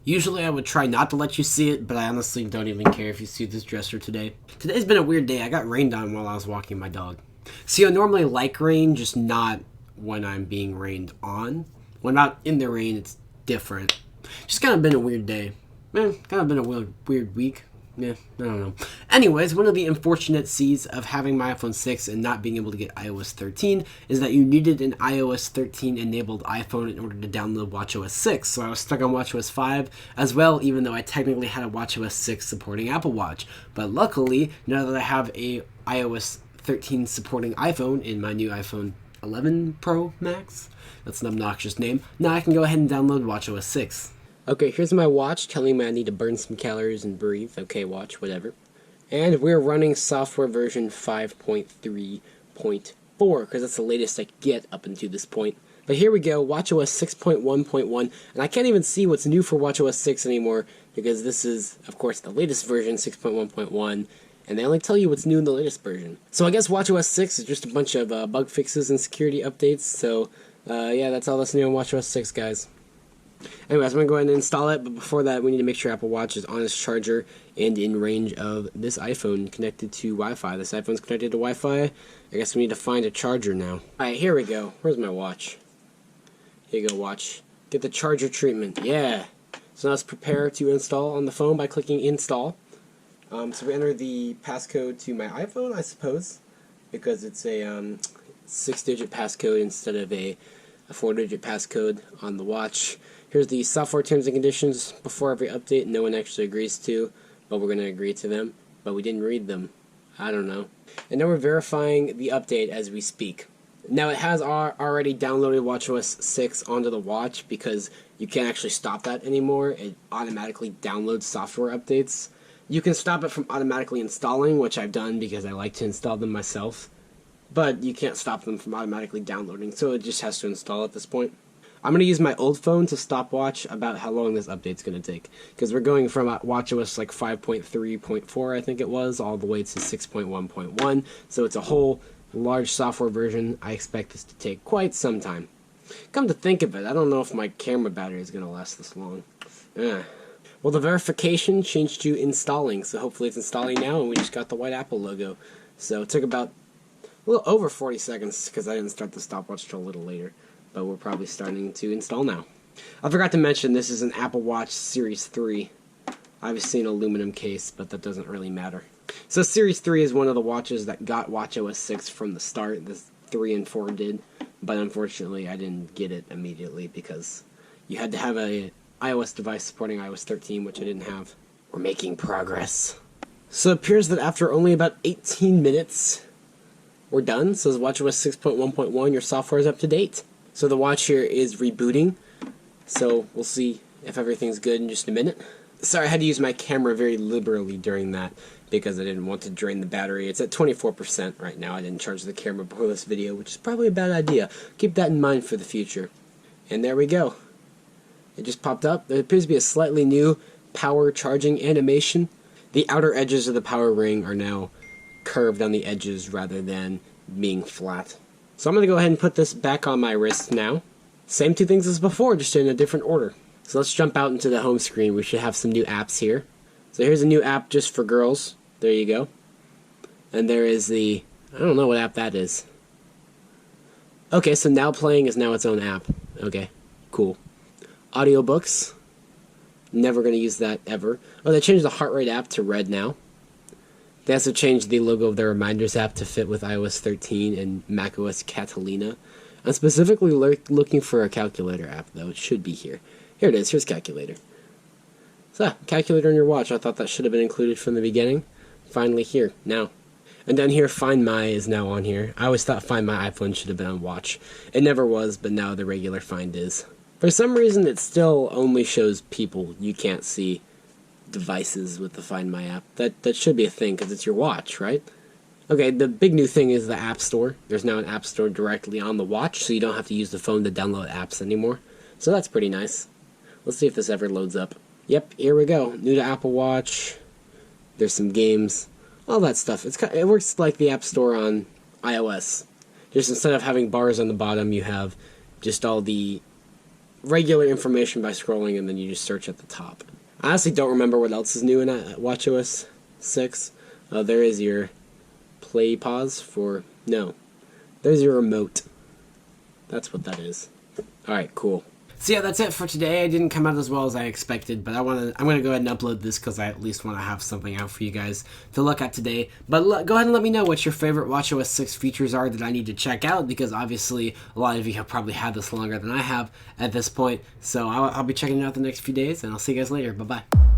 Usually I would try not to let you see it, but I honestly don't even care if you see this dresser today. Today's been a weird day. I got rained on while I was walking my dog. See, I normally like rain, just not when I'm being rained on. When I'm out in the rain, it's different. Just kind of been a weird day. Kind of been a weird week. Yeah, I don't know. Anyways, one of the unfortunate C's of having my iPhone 6 and not being able to get iOS 13 is that you needed an iOS 13 enabled iPhone in order to download WatchOS 6. So I was stuck on WatchOS 5 as well, even though I technically had a WatchOS 6 supporting Apple Watch. But luckily, now that I have a iOS 13 supporting iPhone in my new iPhone 11 Pro Max, that's an obnoxious name, now I can go ahead and download WatchOS 6. Okay, here's my watch telling me I need to burn some calories and breathe. Okay, watch, whatever. And we're running software version 5.3.4, because that's the latest I could get up until this point. But here we go, WatchOS 6.1.1, and I can't even see what's new for WatchOS 6 anymore, because this is, of course, the latest version, 6.1.1, and they only tell you what's new in the latest version. So I guess WatchOS 6 is just a bunch of bug fixes and security updates, so yeah, that's all that's new on WatchOS 6, guys. Anyways, I'm going to go ahead and install it, but before that, we need to make sure Apple Watch is on its charger and in range of this iPhone connected to Wi-Fi. This iPhone's connected to Wi-Fi. I guess we need to find a charger now. Alright, here we go. Where's my watch? Here you go, watch. Get the charger treatment. Yeah! So now let's prepare to install on the phone by clicking install. So we enter the passcode to my iPhone, I suppose, because it's a 6-digit passcode instead of a 4-digit passcode on the watch. Here's the software terms and conditions before every update no one actually agrees to, but we're going to agree to them, but we didn't read them. I don't know. And now we're verifying the update as we speak. Now it has already downloaded WatchOS 6 onto the watch because you can't actually stop that anymore. It automatically downloads software updates. You can stop it from automatically installing, which I've done because I like to install them myself, but you can't stop them from automatically downloading, so it just has to install at this point. I'm going to use my old phone to stopwatch about how long this update's going to take, because we're going from WatchOS like 5.3.4, I think it was, all the way to 6.1.1, so it's a whole large software version. I expect this to take quite some time. Come to think of it, I don't know if my camera battery is going to last this long. Well, the verification changed to installing, so hopefully it's installing now, and we just got the white Apple logo. So it took about a little over 40 seconds, because I didn't start the stopwatch till a little later. But we're probably starting to install now. I forgot to mention this is an Apple Watch Series 3. Obviously an aluminum case, but that doesn't really matter. So Series 3 is one of the watches that got WatchOS 6 from the start. The 3 and 4 did, but unfortunately I didn't get it immediately because you had to have an iOS device supporting iOS 13, which I didn't have. We're making progress. So it appears that after only about 18 minutes, we're done. So WatchOS 6.1.1, your software is up to date. So the watch here is rebooting, so we'll see if everything's good in just a minute. Sorry, I had to use my camera very liberally during that because I didn't want to drain the battery. It's at 24% right now. I didn't charge the camera before this video, which is probably a bad idea. Keep that in mind for the future. And there we go. It just popped up. There appears to be a slightly new power charging animation. The outer edges of the power ring are now curved on the edges rather than being flat. So I'm going to go ahead and put this back on my wrist now. Same two things as before, just in a different order. So let's jump out into the home screen. We should have some new apps here. So here's a new app just for girls. There you go. And there is the, I don't know what app that is. Okay, so Now Playing is now its own app. Okay, cool. Audiobooks. Never going to use that ever. Oh, they changed the heart rate app to red now. They also changed the logo of their Reminders app to fit with iOS 13 and macOS Catalina. I'm specifically looking for a calculator app, though. It should be here. Here it is. Here's Calculator. So, calculator on your watch. I thought that should have been included from the beginning. Finally here, now. And down here, Find My is now on here. I always thought Find My iPhone should have been on watch. It never was, but now the regular Find is. For some reason, it still only shows people. You can't see devices with the Find My app. That should be a thing because it's your watch, right? Okay, the big new thing is the App Store. There's now an App Store directly on the watch, so you don't have to use the phone to download apps anymore. So that's pretty nice. Let's see if this ever loads up. Yep, here we go. New to Apple Watch. There's some games. All that stuff. It works like the App Store on iOS. Just instead of having bars on the bottom, you have just all the regular information by scrolling, and then you just search at the top. I honestly don't remember what else is new in WatchOS 6. There is your play pause for... No. There's your remote. That's what that is. Alright, cool. So yeah, that's it for today. It didn't come out as well as I expected, but I'm gonna go ahead and upload this because I at least want to have something out for you guys to look at today. But go ahead and let me know what your favorite WatchOS 6 features are that I need to check out, because obviously a lot of you have probably had this longer than I have at this point. So I'll be checking it out the next few days, and I'll see you guys later. Bye-bye.